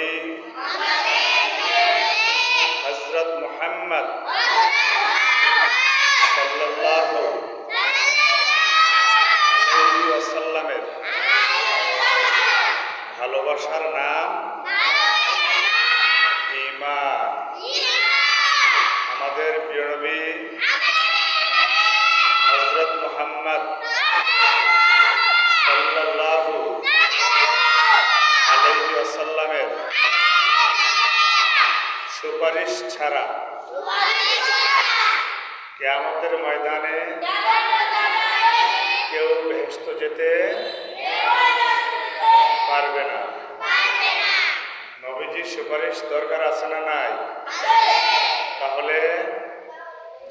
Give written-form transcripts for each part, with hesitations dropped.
নবী হযরত মুহাম্মদ সাল্লাল্লাহু আলাইহি ওয়াসাল্লামের ভালোবাসার নাম ঈমান। আমাদের প্রিয় নবী হযরত মুহাম্মদ সাল্লাল্লাহু আলাইহি ওয়াসাল্লামের সুপারিশ ছাড়া কিয়ামতের ময়দানে কেউ বেহেশত যেতে পারবে না। নবীজির সুপারিশ দরকার আছে না নাই? তাহলে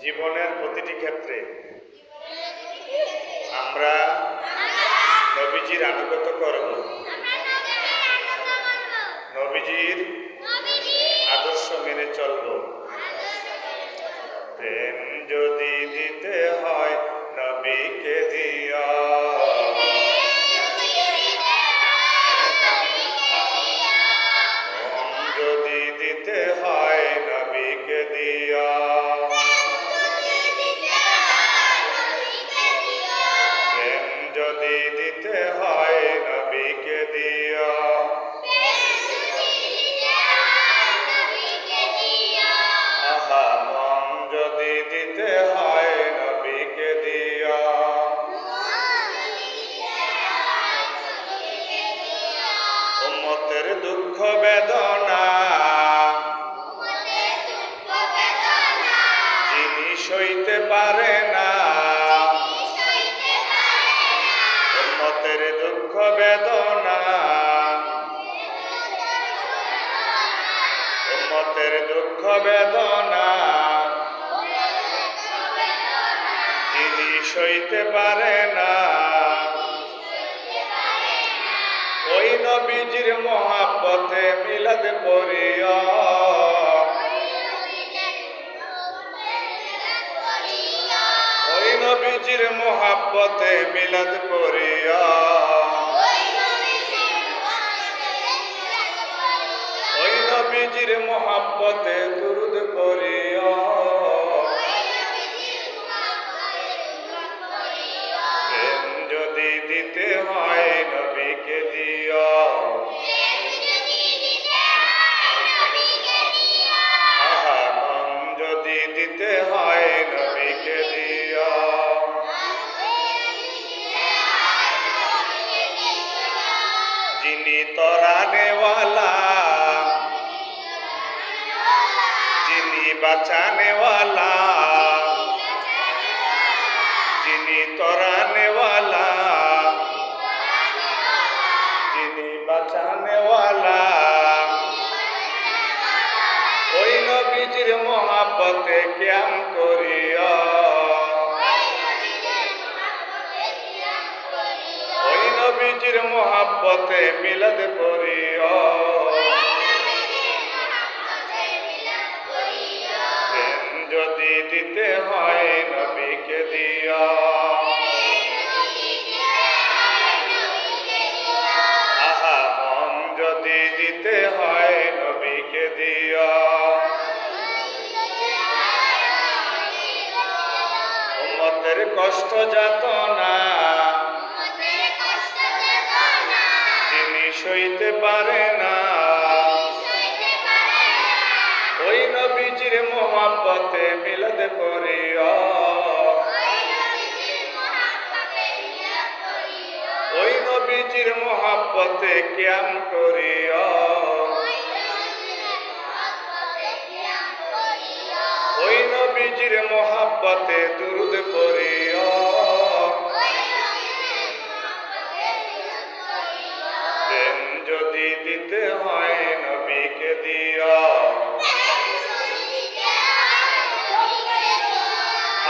জীবনের প্রতিটি ক্ষেত্রে আমরা নবীজির আনুগত্য করব, নবীজির আদর্শ মেনে চলব। প্রেম যদি দিতে হয় নবীকে দিয়া, মন যদি দিতে হয় নবীকে দিয়া, প্রেম যদি দিতে হয় নবীকে দিয়া, আহা মন যদি দিতে হয় নবীকে দিয়া, উম্মতের দুঃখ বেদনা যিনি সইতে পারে না, উম্মতের দুঃখ বেদনা, উম্মতের দুঃখ বেদনা যিনি সইতে পারে না, ওই নবীজির মহাব্বতে মিলাদ পড়িয়া, ওই নবীজির মহাব্বতে মিলাদ পড়িয়া, ওই নবীজির মহাব্বতে দুরূদ পড়িয়া, প্রেম যদি দিতে হয় নবীকে দিয়া, আহা মন যদি দিতে হয় নবীকে দিয়া, যিনি তরানেওয়ালা যিনি বাঁচানেওয়ালা, যিনি তরানেওয়ালা যিনি বাঁচানেওয়ালা, ওই নবীজির মহাব্বতে কিয়াম করিয়া, ওই নবীজির মহাব্বতে মিলাদ পড়িয়া, প্রেম যদি দিতে হয় নবীকে দিয়া, আহা মন যদি দিতে হয় নবীকে দিয়া, উম্মতের কষ্ট যাতনা যিনি সইতে পারে না, ওই নবীজির মহাব্বতে মিলাদ পড়িয়া, ওই নবীজির মহাব্বতে কিয়াম করিয়া, ওই নবীজির মহাব্বতে দুরূদ পড়িয়া, প্রেম যদি দিতে হয় নবীকে দিয়া,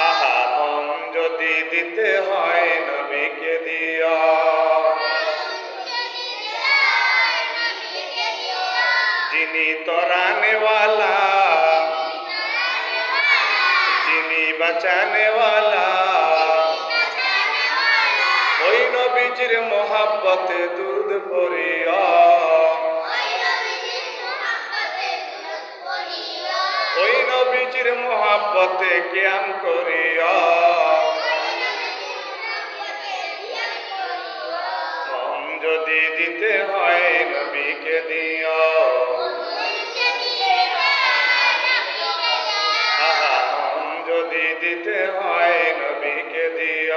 আহা মন যদি দিতে হয় নবীকে দিয়া, যিনি তরানেওয়ালা যিনি বাঁচানেওয়ালা, ওই নবীজির মহাব্বতে দুরূদ পড়িয়া, নবীজির মোহাব্বতে কিয়াম করিয়া মন যদি দিতে হয় নবীকে দিও আহা মন যদি দিতে হয় নবীকে দিও